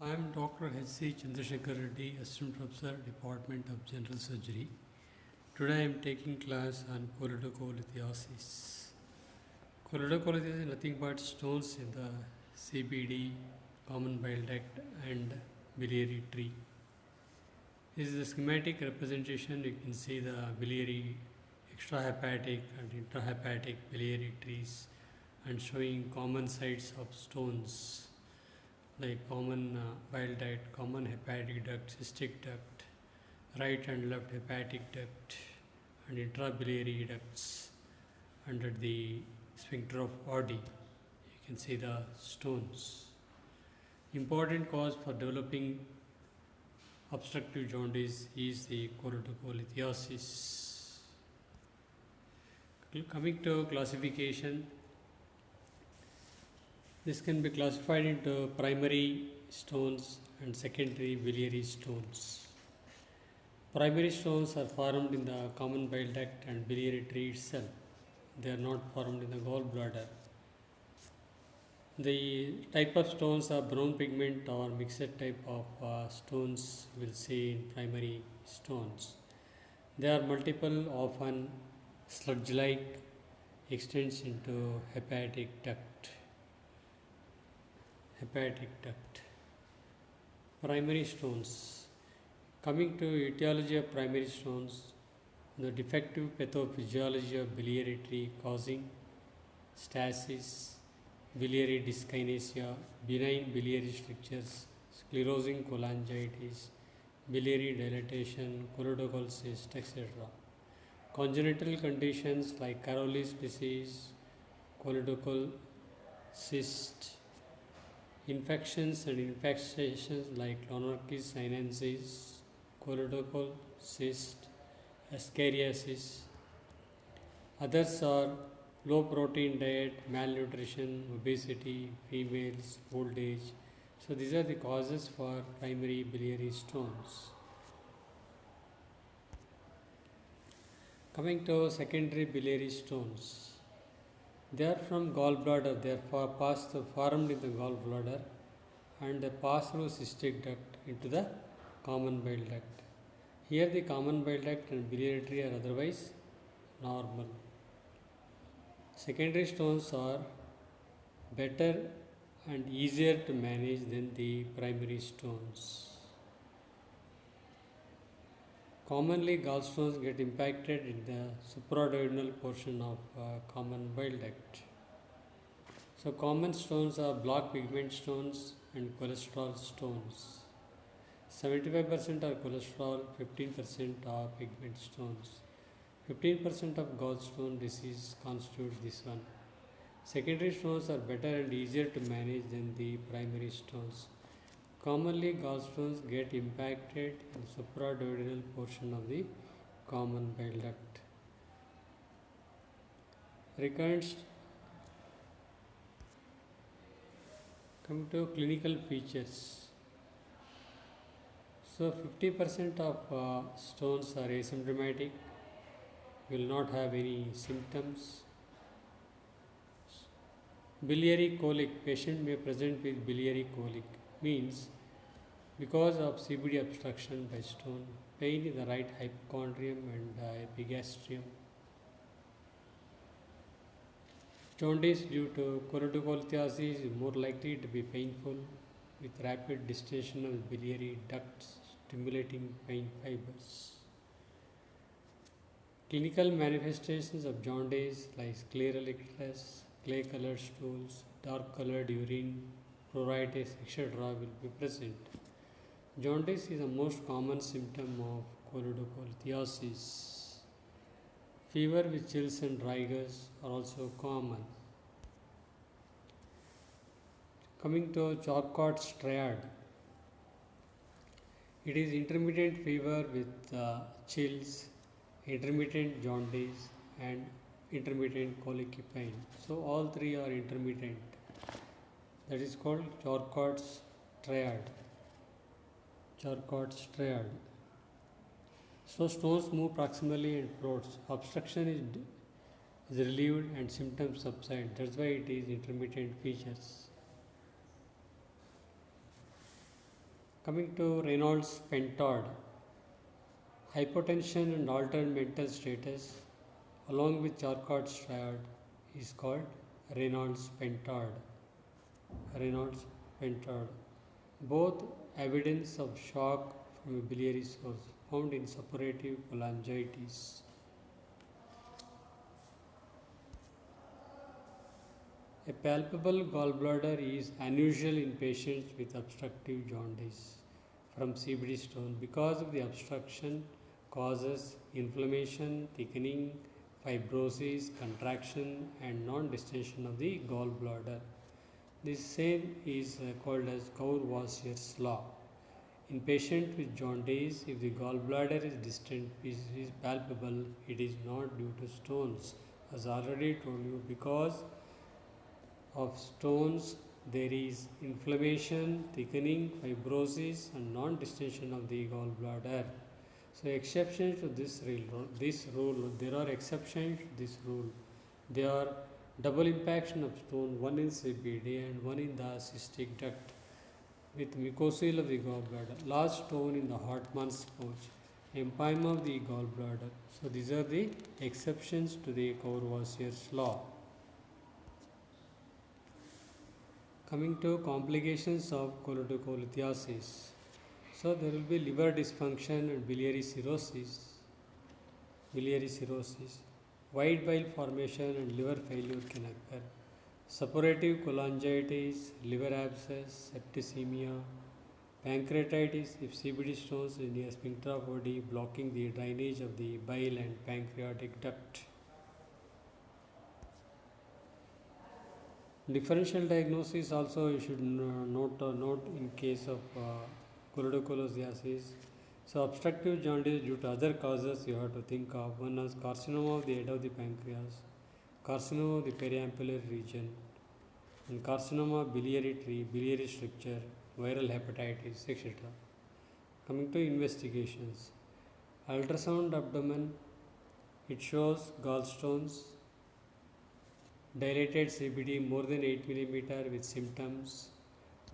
I am Dr. H.C. Chandrasekhar Reddy, Assistant Professor, Department of General Surgery. Today I am taking class on choledocholithiasis. Choledocholithiasis is nothing but stones in the CBD, common bile duct and biliary tree. This is the schematic representation. You can see the biliary, extrahepatic and intrahepatic biliary trees and showing common sites of stones like common bile duct, common hepatic duct, cystic duct, right and left hepatic duct, and intrabiliary ducts under the sphincter of Oddi. You can see the stones. Important cause for developing obstructive jaundice is the choledocholithiasis. Coming to classification, this can be classified into primary stones and secondary biliary stones. Primary stones are formed in the common bile duct and biliary tree itself. They are not formed in the gallbladder. The type of stones are brown pigment or mixed type of stones we'll see in primary stones. They are multiple, often sludge-like, extends into hepatic duct. Primary stones. Coming to etiology of primary stones, the defective pathophysiology of biliary tree causing stasis, biliary dyskinesia, benign biliary strictures, sclerosing cholangitis, biliary dilatation, choledocholysis, etc. Congenital conditions like Caroli's disease, choledocholysis, infections and infestations like Lanorchis sinensis, choledocol cyst, ascariasis. Others are low protein diet, malnutrition, obesity, females, old age. So these are the causes for primary biliary stones. Coming to secondary biliary stones. They are from gallbladder, they are formed in the gallbladder and they pass through cystic duct into the common bile duct. Here the common bile duct and biliary tree are otherwise normal. Secondary stones are better and easier to manage than the primary stones. Commonly, gallstones get impacted in the supraduodenal portion of common bile duct. So, common stones are block pigment stones and cholesterol stones. 75% are cholesterol, 15% are pigment stones. 15% of gallstone disease constitute this one. Secondary stones are better and easier to manage than the primary stones. Commonly, gallstones get impacted in the supraduodenal portion of the common bile duct. Recurrence. Come to clinical features. So, 50% of stones are asymptomatic, will not have any symptoms. Biliary colic, patient may present with biliary colic, means because of CBD obstruction by stone, pain in the right hypochondrium and epigastrium. Jaundice due to choledocholithiasis is more likely to be painful with rapid distension of biliary ducts stimulating pain fibers. Clinical manifestations of jaundice like scleral icterus, clay-colored stools, dark-colored urine, pruritus, etc. will be present. Jaundice is the most common symptom of choledocholithiasis. Fever with chills and rigors are also common. Coming to Charcot's triad, it is intermittent fever with chills, intermittent jaundice, and intermittent colic pain. So all three are intermittent. That is called Charcot's triad. Charcot's triad. So stones move proximally and floats. Obstruction is relieved and symptoms subside. That's why it is intermittent features. Coming to Reynolds pentad, hypotension and altered mental status along with Charcot's triad is called Reynolds pentad. Reynolds pentad. Both evidence of shock from a biliary source found in suppurative cholangitis. A palpable gallbladder is unusual in patients with obstructive jaundice from CBD stone because of the obstruction causes inflammation, thickening, fibrosis, contraction and non-distension of the gallbladder. This same is called as Courvoisier's law. In patients with jaundice, if the gallbladder is distant, is palpable, it is not due to stones. As already told you, because of stones, there is inflammation, thickening, fibrosis, and non-distension of the gallbladder. So, exceptions to this rule, there are exceptions to this rule. They are double impaction of stone, one in CBD and one in the cystic duct with mucosal of the gallbladder, large stone in the Hartmann's pouch, empyema of the gallbladder. So, these are the exceptions to the Courvoisier's law. Coming to complications of cholecystolithiasis. So, there will be liver dysfunction and biliary cirrhosis. White bile formation and liver failure can occur. Suppurative cholangitis, liver abscess, septicemia, pancreatitis if CBD stones in the sphincter of body blocking the drainage of the bile and pancreatic duct. Differential diagnosis also you should note in case of cholecystolithiasis. So obstructive jaundice due to other causes you have to think of. One is carcinoma of the head of the pancreas, carcinoma of the periampullary region, and carcinoma of biliary tree, biliary stricture, viral hepatitis, etc. Coming to investigations. Ultrasound abdomen, it shows gallstones, dilated CBD more than 8 mm with symptoms,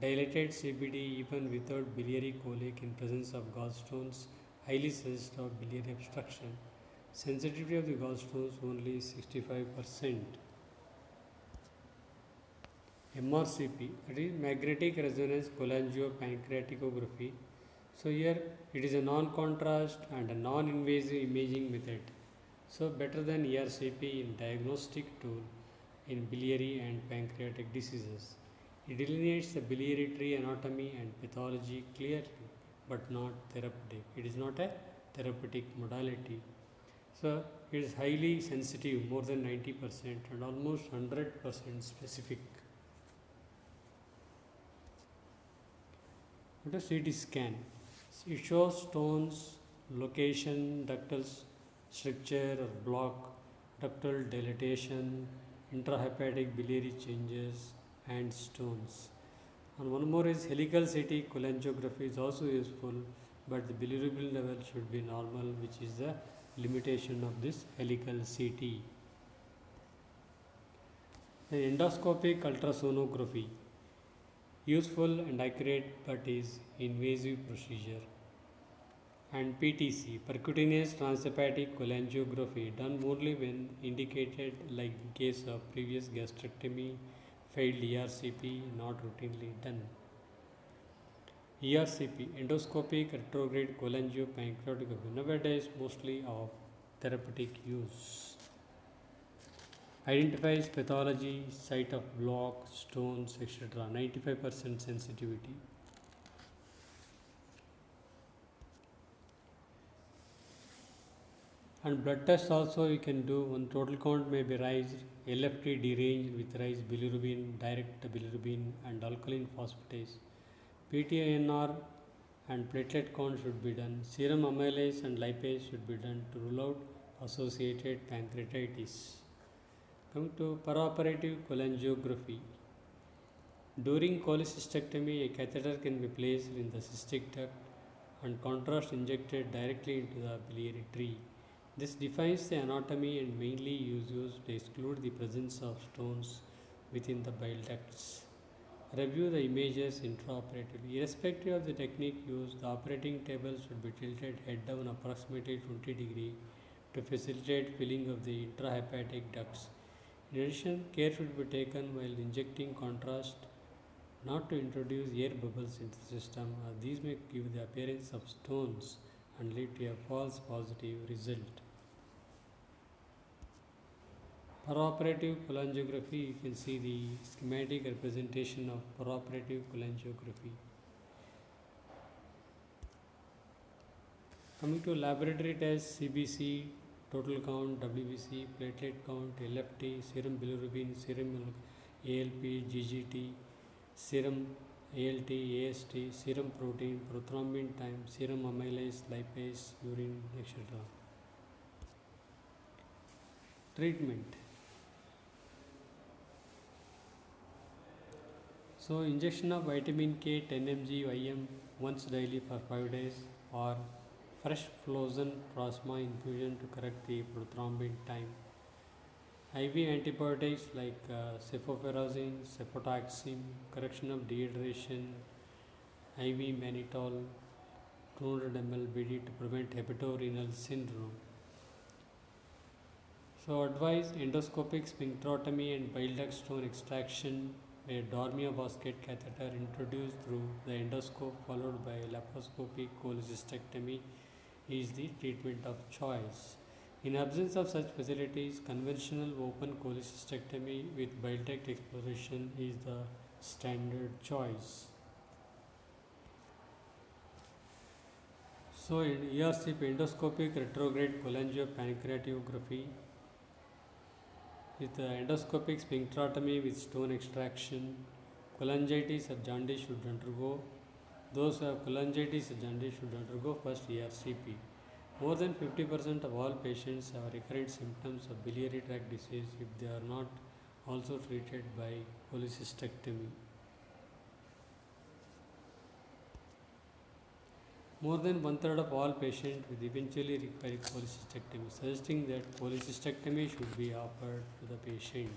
dilated CBD even without biliary colic in presence of gallstones, highly suggestive of biliary obstruction. Sensitivity of the gallstones only 65%. MRCP, that is magnetic resonance cholangiopancreatography. So here it is a non-contrast and a non-invasive imaging method. So better than ERCP in diagnostic tool in biliary and pancreatic diseases. It delineates the biliary tree anatomy and pathology clearly, but not therapeutic. It is not a therapeutic modality. So it is highly sensitive, more than 90% and almost 100% specific. What is CT scan? It shows stones, location, ductal stricture or block, ductal dilatation, intrahepatic biliary changes and stones. And one more is helical CT cholangiography is also useful, but the bilirubin level should be normal, which is the limitation of this helical CT. The endoscopic ultrasonography, useful and accurate but is invasive procedure. And PTC, percutaneous transhepatic cholangiography, done only when indicated, like in case of previous gastrectomy, failed ERCP, not routinely done. ERCP, endoscopic retrograde cholangiopancreatography, nowadays mostly of therapeutic use. Identifies pathology, site of block, stones, etc. 95% sensitivity. And blood tests also you can do. One total count may be raised, LFT deranged with raised bilirubin, direct bilirubin and alkaline phosphatase. PTINR and platelet count should be done. Serum amylase and lipase should be done to rule out associated pancreatitis. Come to perioperative cholangiography. During cholecystectomy, a catheter can be placed in the cystic duct and contrast injected directly into the biliary tree. This defines the anatomy and mainly is used to exclude the presence of stones within the bile ducts. Review the images intraoperatively. Irrespective of the technique used, the operating table should be tilted head down approximately 20 degrees to facilitate filling of the intrahepatic ducts. In addition, care should be taken while injecting contrast not to introduce air bubbles into the system. These may give the appearance of stones and lead to a false positive result. Peroperative cholangiography, you can see the schematic representation of peroperative cholangiography. Coming to laboratory tests, CBC, total count, WBC, platelet count, LFT, serum bilirubin, serum ALP, GGT, serum ALT, AST, serum protein, prothrombin time, serum amylase, lipase, urine, etc. Treatment. So, injection of vitamin K 10 mg IM once daily for 5 days, or fresh frozen plasma infusion to correct the prothrombin time. IV antibiotics like cefoperazine, cefotaxime, correction of dehydration, IV mannitol, 200 ml BD to prevent hepatorenal syndrome. So, advise endoscopic sphincterotomy and bile duct stone extraction by a Dormia basket catheter introduced through the endoscope followed by laparoscopic cholecystectomy is the treatment of choice. In absence of such facilities, conventional open cholecystectomy with bile duct exploration is the standard choice. So, in ERCP, endoscopic retrograde cholangiopancreatography with endoscopic sphincterotomy with stone extraction, cholangitis or jaundice should undergo. Those who have cholangitis or jaundice should undergo first ERCP. More than 50% of all patients have recurrent symptoms of biliary tract disease if they are not also treated by cholecystectomy. More than one-third of all patients will eventually require cholecystectomy, suggesting that cholecystectomy should be offered to the patient.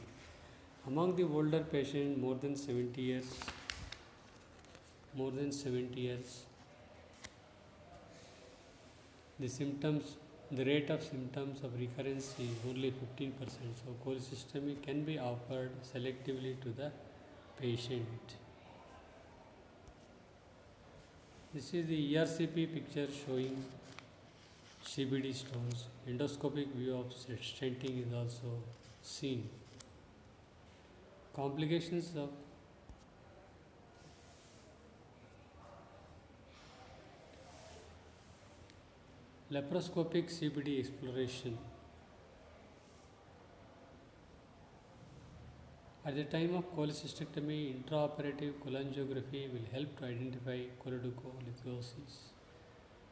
Among the older patients, more than 70 years, the rate of symptoms of recurrence is only 15%. So, cholecystectomy can be offered selectively to the patient. This is the ERCP picture showing CBD stones. Endoscopic view of stenting is also seen. Complications of laparoscopic CBD exploration. At the time of cholecystectomy, intraoperative cholangiography will help to identify choledocholitis.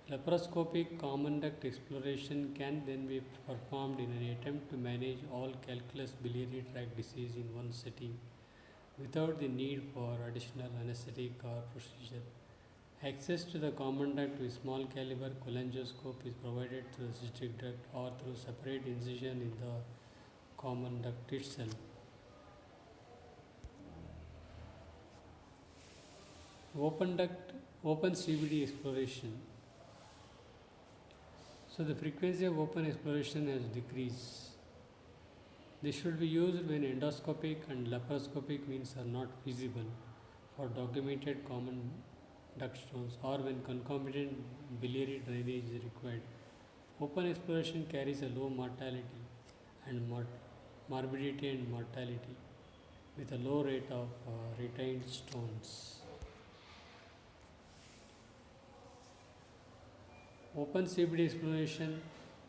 Laparoscopic common duct exploration can then be performed in an attempt to manage all calculous biliary tract disease in one setting without the need for additional anesthetic or procedure. Access to the common duct with small caliber cholangioscope is provided through the cystic duct or through separate incision in the common duct itself. Open CBD exploration. So the frequency of open exploration has decreased. This should be used when endoscopic and laparoscopic means are not feasible for documented common duct stones or when concomitant biliary drainage is required. Open exploration carries a low mortality and morbidity and mortality with a low rate of retained stones. Open CBD exploration,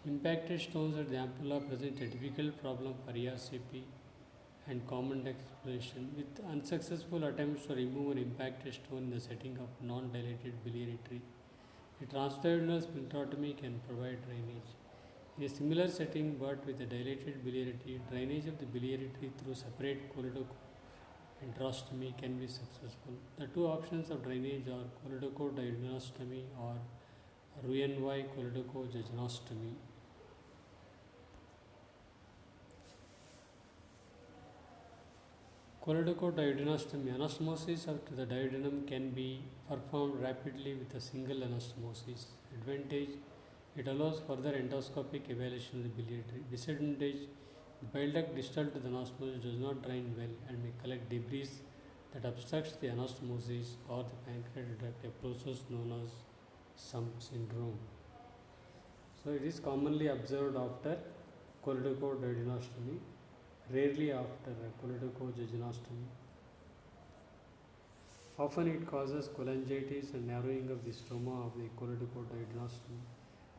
impacted stones at the ampulla present a difficult problem for ERCP and common duct exploration with unsuccessful attempts to remove an impacted stone in the setting of non-dilated biliary tree. A transvaginal sphincterotomy can provide drainage. In a similar setting but with a dilated biliary tree, drainage of the biliary tree through separate choledochoenterostomy can be successful. The two options of drainage are choledochoduodenostomy or Roux-en-Y choledochojejunostomy. Choledochoduodenostomy. Anastomosis of the duodenum can be performed rapidly with a single anastomosis. Advantage: it allows further endoscopic evaluation of the biliary. Disadvantage: the bile duct distal to the anastomosis does not drain well and may collect debris that obstructs the anastomosis or the pancreatic duct, a process known as sump syndrome. So it is commonly observed after choledochoduodenostomy, rarely after choledochojejunectomy. Often it causes cholangitis and narrowing of the stroma of the choledochoduodenostomy.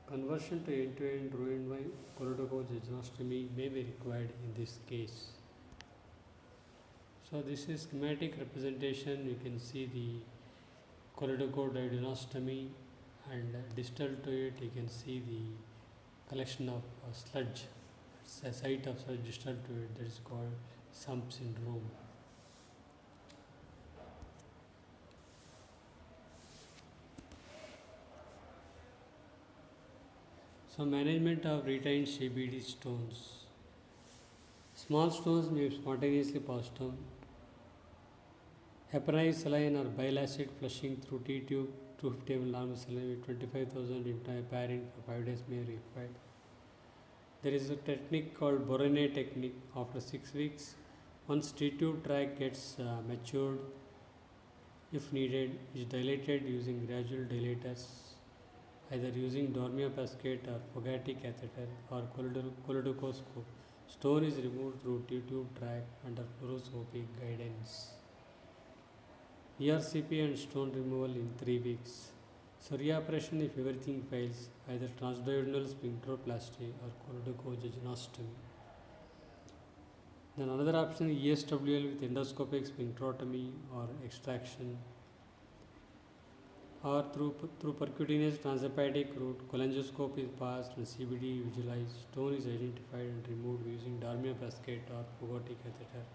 Conversion to end-to-end Roentgen choledochojejunectomy may be required in this case. So this is schematic representation. You can see the choledochoduodenostomy, and distal to it you can see the collection of sludge. It's a site of sludge distal to it, that is called sump syndrome. So management of retained CBD stones. Small stones may spontaneously pass down. Heparinase saline or bile acid flushing through T-tube 250 ml normal saline with 25,000 into pairing for 5 days may be required. There is a technique called Borone technique. After 6 weeks, once T-tube tract gets matured, if needed, is dilated using gradual dilators, either using Dormia Pascate or Fogarty catheter or choledocoscope. Stone is removed through T-tube tract under fluoroscopic guidance. ERCP and stone removal in 3 weeks. So reoperation if everything fails, either transduodenal sphincteroplasty or choledochojejunectomy. Then another option is ESWL with endoscopic sphincterotomy or extraction, or through percutaneous transhepatic route. Cholangioscope is passed and CBD visualized. Stone is identified and removed using Dormia Pascate or Fogarty catheter.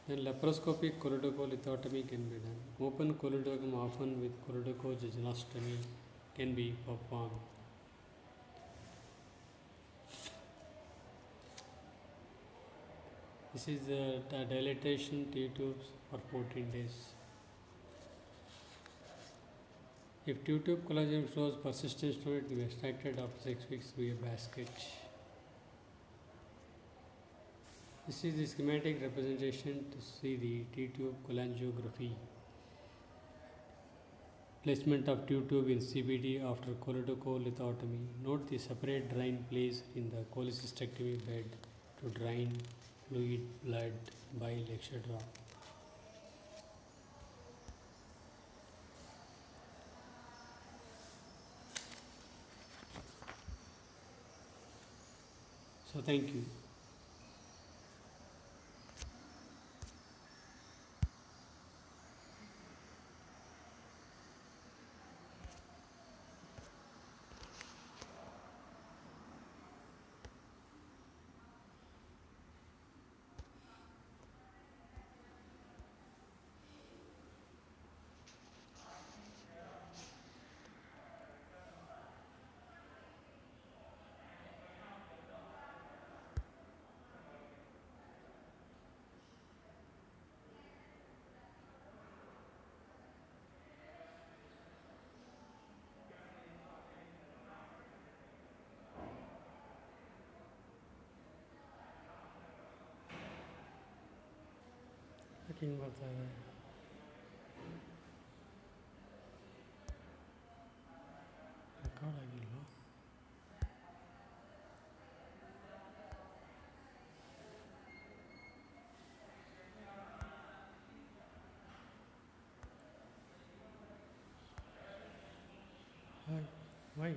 Then laparoscopic choledocholithotomy can be done. Open choledochum, often with choledochojejunectomy, can be performed. This is the dilatation T-tubes for 14 days. If T-tube collagen shows persistent stone, it will be extracted after 6 weeks via basket. This is the schematic representation to see the T-tube cholangiography. Placement of T-tube in CBD after choledocholithotomy. Note the separate drain placed in the cholecystectomy bed to drain fluid, blood, bile, etc. So thank you. ಬರ್ತಾವೆ record ಆಗಿಲ್ವಾ? Why?